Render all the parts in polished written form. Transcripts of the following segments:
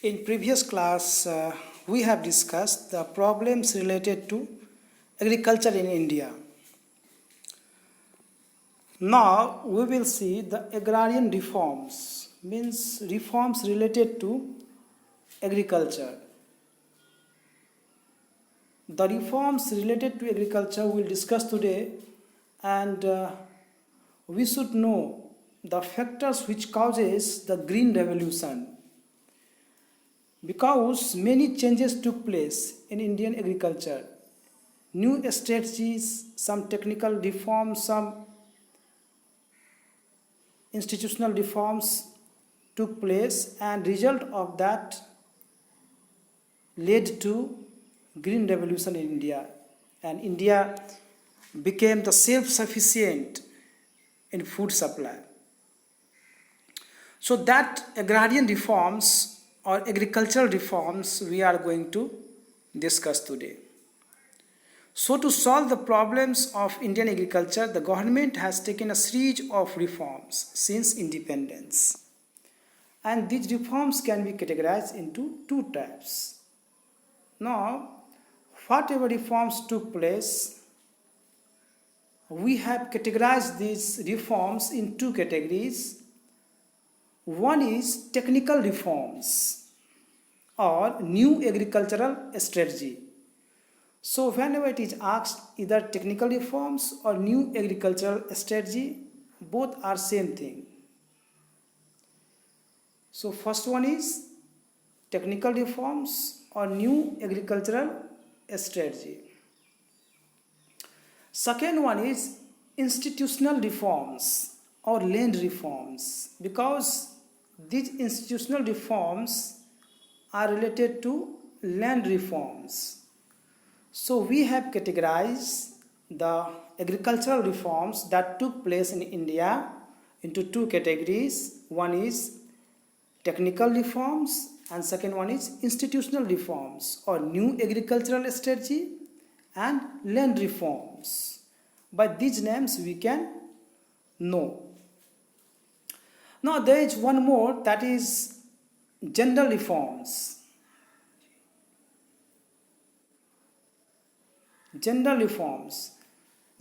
In previous class, we have discussed the problems related to agriculture in India. Now we will see the agrarian reforms, means reforms related to agriculture. The reforms related to agriculture we will discuss today, and we should know the factors which causes the green revolution, because many changes took place in Indian agriculture. New strategies, some technical reforms, some institutional reforms took place, and result of that led to green revolution in India, and India became the self-sufficient in food supply. So that agrarian reforms or agricultural reforms we are going to discuss today. So to solve the problems of Indian agriculture, the government has taken a series of reforms since independence. And these reforms can be categorized into two types. Now, whatever reforms took place, we have categorized these reforms in two categories. One is technical reforms or new agricultural strategy. So whenever it is asked either technical reforms or new agricultural strategy, both are same thing. So first one is technical reforms or new agricultural strategy. Second one is institutional reforms or land reforms, because these institutional reforms are related to land reforms. So we have categorized the agricultural reforms that took place in India into two categories. One is technical reforms and second one is institutional reforms or new agricultural strategy and land reforms. By these names we can know. Now there is one more, that is general reforms. General reforms.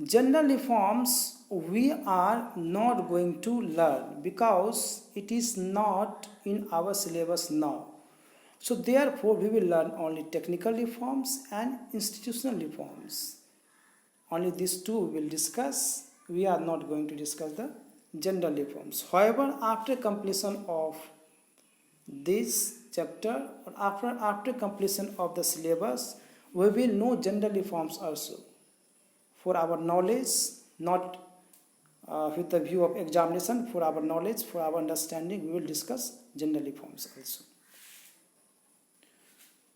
General reforms we are not going to learn because it is not in our syllabus now. So therefore we will learn only technical reforms and institutional reforms. Only these two we will discuss. We are not going to discuss the general reforms. However, after completion of this chapter or after completion of the syllabus, we will know general reforms also. For our knowledge, not with the view of examination, for our knowledge, for our understanding, we will discuss general reforms also.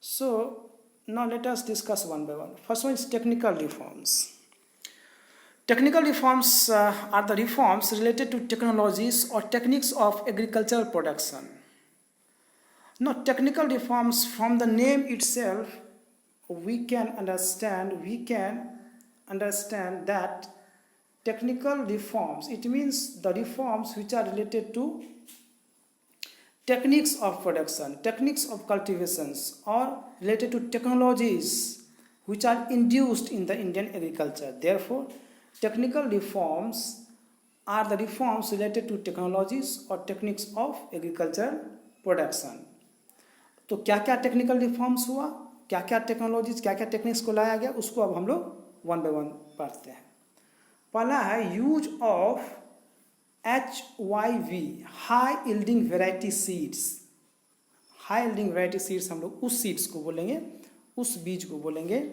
So now let us discuss one by one. First one is technical reforms. Technical reforms are the reforms related to technologies or techniques of agricultural production. Now technical reforms, from the name itself, we can understand that technical reforms, it means the reforms which are related to techniques of production, techniques of cultivations, or related to technologies which are induced in the Indian agriculture. Therefore, technical reforms are the reforms related to technologies or techniques of agricultural production. तो क्या क्या technical reforms हुआ, क्या क्या technologies, क्या क्या techniques को लाया गया, उसको अब हम लोग वन बाय वन पढ़ते हैं. पहला है use of HYV, high yielding variety seeds. High yielding variety seeds हम लोग उस सीड्स को बोलेंगे, उस बीज को बोलेंगे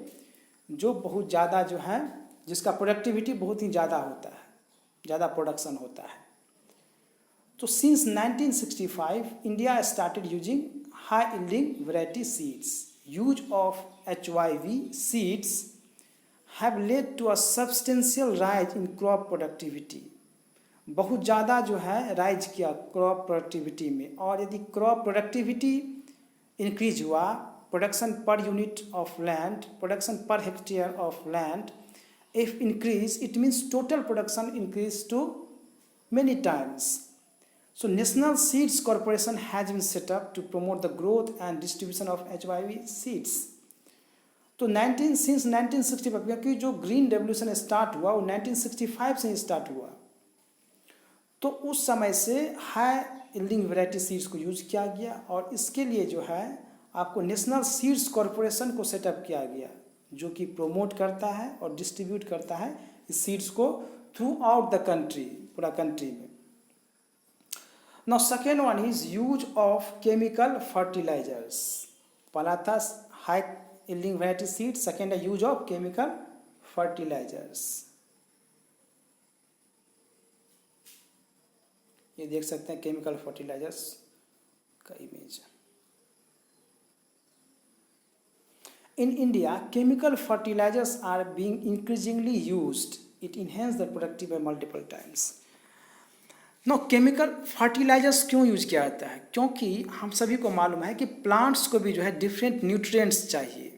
जो बहुत ज़्यादा जो है, जिसका प्रोडक्टिविटी बहुत ही ज़्यादा होता है, ज़्यादा प्रोडक्शन होता है. तो since 1965 India started using high yielding variety seeds. Use of HYV seeds have led to a substantial rise in crop productivity. बहुत ज़्यादा जो है राइज किया क्रॉप प्रोडक्टिविटी में, और यदि क्रॉप प्रोडक्टिविटी इंक्रीज हुआ, production per unit of land, production per hectare of land, if increase, it means total production increase to many times. So National Seeds Corporation has been set up to promote the growth and distribution of HYV seeds. तो 1965 क्योंकि जो green revolution start हुआ वो 1965 से start हुआ, तो उस समय से हाई यील्डिंग वैरायटी सीड्स को यूज किया गया और इसके लिए जो है आपको नेशनल सीड्स कॉरपोरेशन को सेटअप किया गया जो कि प्रोमोट करता है और डिस्ट्रीब्यूट करता है इस सीड्स को थ्रू आउट द कंट्री, पूरा कंट्री में. Now second one is use of chemical fertilisers. पहला था high yielding variety seed, second है यूज ऑफ केमिकल फर्टिलाइजर्स. ये देख सकते हैं केमिकल फर्टिलाइजर्स का image. In India, chemical fertilizers are being increasingly used. It enhances the productivity by multiple times. Now, chemical fertilizers क्यों use किया जाता है? क्योंकि हम सभी को मालूम है कि प्लांट्स को भी जो है डिफरेंट न्यूट्रिएंट्स चाहिए,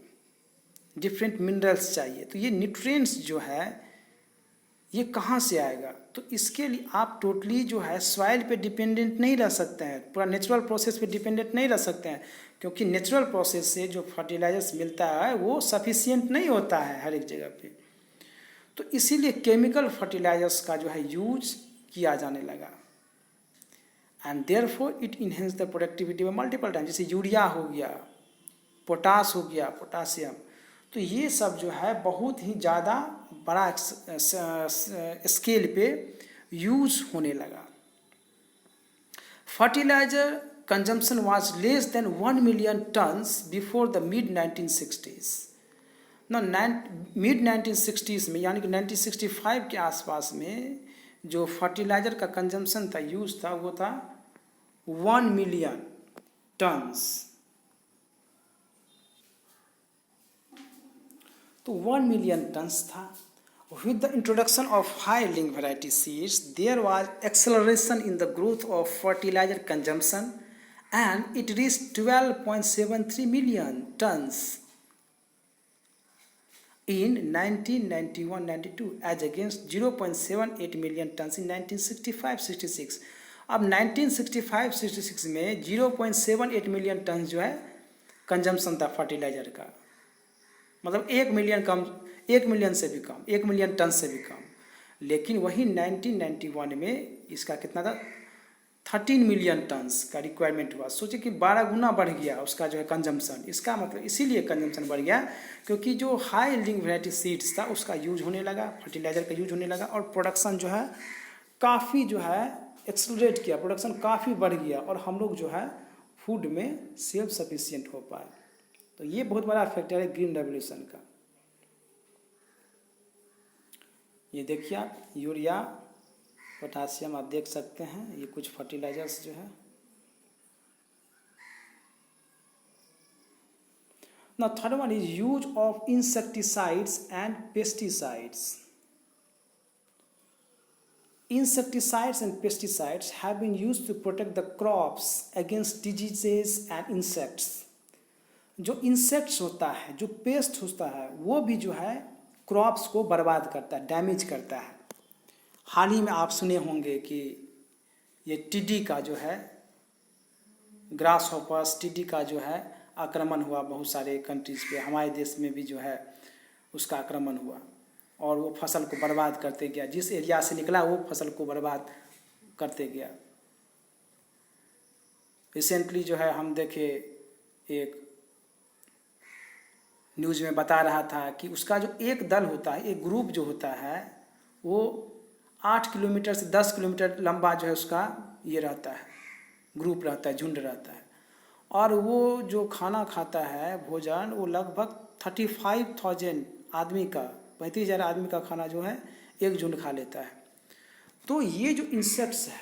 डिफरेंट मिनरल्स चाहिए. तो ये न्यूट्रिएंट्स जो है ये कहाँ से आएगा? तो इसके लिए आप टोटली जो है सॉइल पे डिपेंडेंट नहीं रह सकते हैं, पूरा नेचुरल प्रोसेस पे डिपेंडेंट नहीं रह सकते हैं, क्योंकि नेचुरल प्रोसेस से जो फर्टिलाइजर्स मिलता है वो सफिशिएंट नहीं होता है हर एक जगह पे. तो इसीलिए केमिकल फर्टिलाइजर्स का जो है यूज किया जाने लगा. And therefore it enhance the productivity bye multiple time. जैसे यूरिया हो गया, पोटास हो गया, पोटासियम, तो ये सब जो है बहुत ही ज़्यादा बड़ा स्केल पे यूज होने लगा. Fertiliser consumption was less than 1 million tons before the mid 1960s. Mid 1960s में यानी कि 1965 के आसपास में जो फर्टिलाइजर का कंजम्पशन था, यूज था, वो था 1 million tons. तो 1 million tons था. With the introduction of high-yielding variety seeds, there was acceleration in the growth of fertilizer consumption, and it reached 12.73 million tons in 1991-92, as against 0.78 million tons in 1965-66. अब 1965-66 में 0.78 million ton जो है consumption था fertiliser का, मतलब 1 million से भी कम, 1 million ton से भी कम. लेकिन वही 1991 में इसका कितना था, 13 मिलियन टन्स का रिक्वायरमेंट हुआ. सोचिए कि 12 गुना बढ़ गया उसका जो है कंजम्पशन. इसका मतलब इसीलिए कंजम्पशन बढ़ गया क्योंकि जो हाई यील्डिंग वैरायटी सीड्स था उसका यूज होने लगा, फर्टिलाइजर का यूज होने लगा, और प्रोडक्शन जो है काफ़ी जो है एक्सलरेट किया, प्रोडक्शन काफ़ी बढ़ गया और हम लोग जो है फूड में सेल्फ सफिशिएंट हो पाए. तो ये बहुत बड़ा फैक्टर है ग्रीन रेवोल्यूशन का. ये देखिए आप, यूरिया, पोटासियम आप देख सकते हैं, ये कुछ फर्टिलाइजर्स जो है. Now third one is use of insecticides and pesticides. Insecticides and pesticides have been used to protect the crops against diseases and insects. जो इंसेक्ट्स होता है, जो पेस्ट होता है, वो भी जो है क्रॉप्स को बर्बाद करता है, डैमेज करता है. हाल ही में आप सुने होंगे कि ये टिड्डी का जो है, ग्रास हॉपर्स, टिड्डी का जो है आक्रमण हुआ बहुत सारे कंट्रीज़ पे. हमारे देश में भी जो है उसका आक्रमण हुआ और वो फसल को बर्बाद करते गया. जिस एरिया से निकला वो फसल को बर्बाद करते गया. रिसेंटली जो है हम देखे, एक न्यूज़ में बता रहा था कि उसका जो एक दल होता है, एक ग्रुप जो होता है, वो 8 किलोमीटर से 10 किलोमीटर लंबा जो है उसका ये रहता है, ग्रुप रहता है, झुंड रहता है. और वो जो खाना खाता है, भोजन, वो लगभग 35,000 आदमी का, 35,000 आदमी का खाना जो है एक झुंड खा लेता है. तो ये जो इंसेक्ट्स है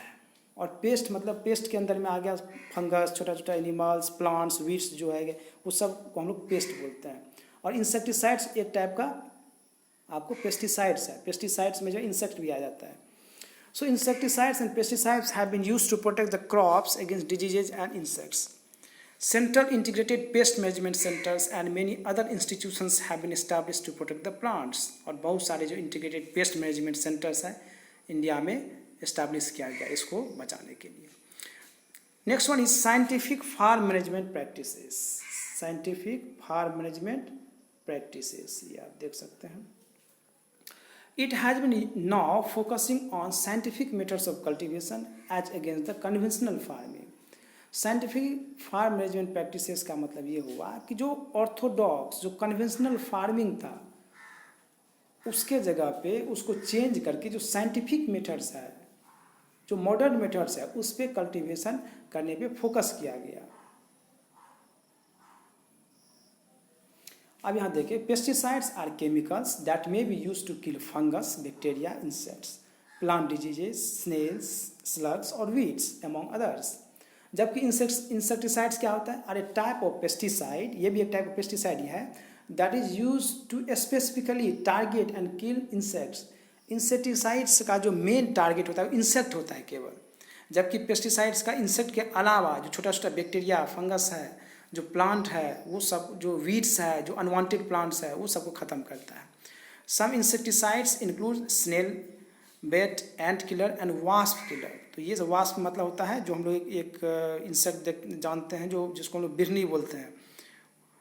और पेस्ट, मतलब पेस्ट के अंदर में आ गया फंगस, छोटा छोटा एनिमल्स, प्लांट्स, वीड्स जो है वो सब को हम लोग पेस्ट बोलते हैं. और इंसेक्टिसाइड्स एक टाइप का आपको पेस्टिसाइड्स है. पेस्टिसाइड्स में जो इंसेक्ट भी आ जाता है. So insecticides and pesticides have been used to protect the crops against diseases and insects. Central integrated pest management centers and many other institutions have been established to protect the plants. और बहुत सारे जो integrated pest management centers हैं India में establish किया गया इसको बचाने के लिए. Next one is scientific farm management practices. Scientific farm management practices ये आप देख सकते हैं। It has been now focusing on scientific methods of cultivation as against the conventional farming. Scientific farm management practices का मतलब ये हुआ कि जो ऑर्थोडॉक्स जो कन्वेंशनल फार्मिंग था उसके जगह पे उसको चेंज करके जो साइंटिफिक मेथड्स है, जो मॉडर्न मेथड्स है, उस पर कल्टीवेशन करने पे फोकस किया गया। अब यहाँ देखिए, pesticides are chemicals that may be use to kill fungus, bacteria, insects, plant diseases, snails, slugs और वीड्स एमॉन्ग अदर्स। जबकि इंसेक्टिसाइड्स क्या होता है? Are a type of pesticide, ये भी एक टाइप ऑफ पेस्टिसाइड ही है, that is use to specifically target and kill insects. Insecticides का जो मेन टारगेट होता है इंसेक्ट होता है केवल, जबकि पेस्टिसाइड्स का इंसेक्ट के अलावा जो छोटा छोटा बैक्टीरिया, फंगस है, जो प्लांट है, वो सब, जो वीड्स है, जो अनवांटेड प्लांट्स है, वो सबको ख़त्म करता है। Some insecticides include snail bait, ant killer and wasp killer. तो ये वास्प मतलब होता है जो हम लोग एक इंसेक्ट जानते हैं, जो जिसको हम लोग बिरनी बोलते हैं,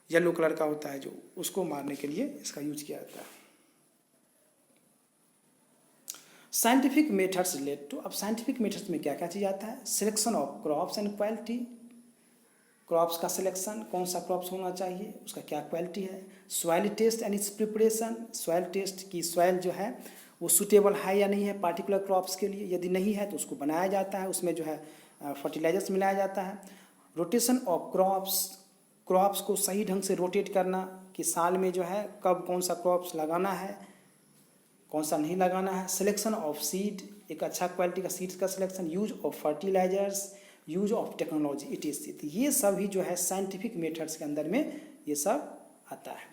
येलो कलर का होता है, जो उसको मारने के लिए इसका यूज किया जाता है। साइंटिफिक मेथड्स रिलेट टू, अब साइंटिफिक मेथड्स में क्या क्या चीज़ आता है? Selection of crops and quality, crops का सिलेक्शन, कौन सा क्रॉप्स होना चाहिए, उसका क्या क्वालिटी है। Soil test and its preparation, soil test की सॉइल जो है वो सूटेबल है या नहीं है पार्टिकुलर क्रॉप्स के लिए, यदि नहीं है तो उसको बनाया जाता है, उसमें जो है फर्टिलाइजर्स मिलाया जाता है। रोटेशन ऑफ क्रॉप्स, क्रॉप्स को सही ढंग से रोटेट करना कि साल में जो है कब कौन सा क्रॉप्स लगाना है, कौन सा नहीं लगाना है। सिलेक्शन ऑफ सीड, एक अच्छा क्वालिटी का सीड्स का selection. Use of fertilisers, use of technology, it is. ये सभी जो है साइंटिफिक मेथड्स के अंदर में ये सब आता है।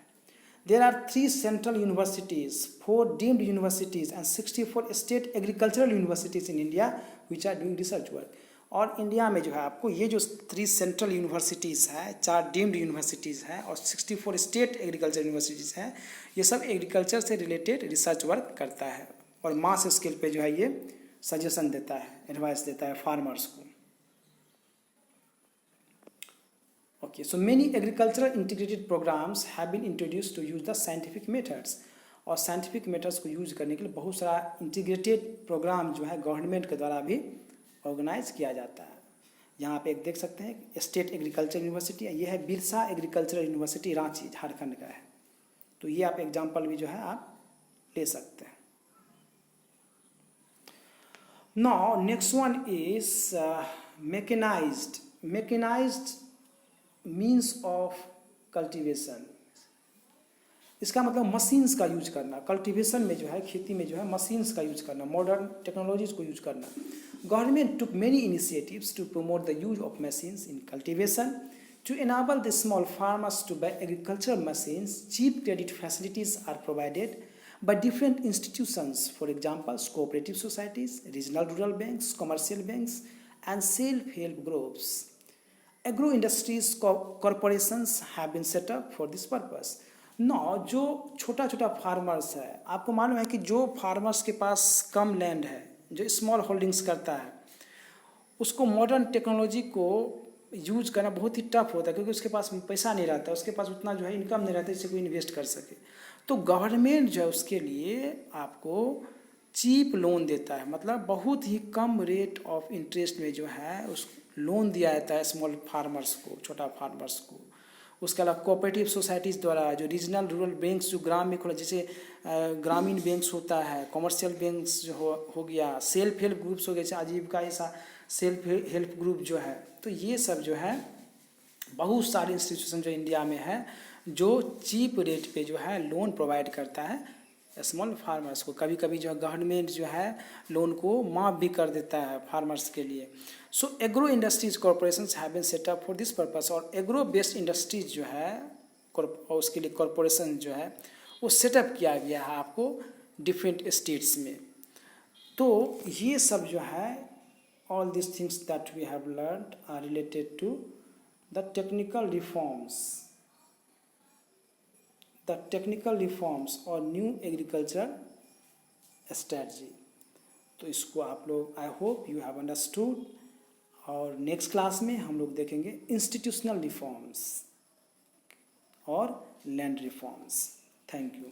There are 3 central universities, 4 deemed universities and 64 state agricultural universities in India which are doing research work. और इंडिया में जो है आपको ये जो 3 सेंट्रल यूनिवर्सिटीज़ है, 4 डीम्ड यूनिवर्सिटीज़ हैं और 64 स्टेट एग्रीकल्चर यूनिवर्सिटीज़ हैं, ये सब एग्रीकल्चर से रिलेटेड रिसर्च वर्क करता है और मास स्केल पे जो है ये सजेशन देता है, एडवाइस देता है फार्मर्स को। Okay, so many agricultural integrated programs have been introduced to use the scientific methods, और साइंटिफिक मेथड्स को यूज करने के लिए बहुत सारा इंटीग्रेटेड प्रोग्राम जो है गवर्नमेंट के द्वारा भी ऑर्गेनाइज किया जाता है। यहाँ पे एक देख सकते हैं स्टेट एग्रीकल्चर यूनिवर्सिटी है, ये है बिरसा एग्रीकल्चरल यूनिवर्सिटी रांची झारखंड का है। तो ये आप एग्जाम्पल भी जो है आप ले सकते हैं। Now next one is mechanised. Mechanised means of cultivation, इसका मतलब मशीन्स का यूज करना। कल्टीवेशन में जो है, खेती में जो है मशीन्स का यूज करना, मॉडर्न टेक्नोलॉजीज को यूज करना। Government took many initiatives to promote the use of machines in cultivation to enable the small farmers to buy agricultural machines. Cheap credit facilities are provided by different institutions, for example cooperative societies, regional rural banks, commercial banks and self-help groups. Agro industries corporations have been set up for this purpose. Now जो छोटा छोटा farmers है, आपको मालूम है कि जो farmers के पास कम लैंड है, जो स्मॉल होल्डिंग्स करता है, उसको मॉडर्न टेक्नोलॉजी को यूज करना बहुत ही टफ होता है, क्योंकि उसके पास पैसा नहीं रहता, उसके पास उतना जो है इनकम नहीं रहता जिससे कोई इन्वेस्ट कर सके। तो गवर्नमेंट जो है उसके लिए आपको चीप लोन देता है, मतलब बहुत ही कम रेट ऑफ इंटरेस्ट में जो है उस लोन दिया जाता है स्मॉल फार्मर्स को, छोटा फार्मर्स को। उसके अलावा कोऑपरेटिव सोसाइटीज़ द्वारा, जो रीजनल रूरल बैंक्स जो ग्राम में खुला, जैसे ग्रामीण बैंक्स होता है, कॉमर्शियल बैंक्स जो हो गया, सेल्फ हेल्प ग्रुप्स हो गए, जैसे आजीविका ऐसा सेल्फ हेल्प ग्रुप जो है। तो ये सब जो है बहुत सारे इंस्टीट्यूशन जो इंडिया में है जो चीप रेट पे जो है लोन प्रोवाइड करता है स्मॉल फार्मर्स को। कभी कभी जो है गवर्नमेंट जो है लोन को माफ़ भी कर देता है फार्मर्स के लिए। So agro industries corporations have been set up for this purpose, और एग्रो बेस्ड इंडस्ट्रीज जो है उसके लिए कॉरपोरेशन जो है वो सेटअप किया गया है आपको डिफरेंट स्टेट्स में। तो ये सब जो है all these things that we have learned are related to the technical reforms or new agriculture strategy. तो इसको आप लोग, I hope you have understood, और नेक्स्ट क्लास में हम लोग देखेंगे इंस्टीट्यूशनल रिफॉर्म्स और लैंड रिफॉर्म्स। Thank you.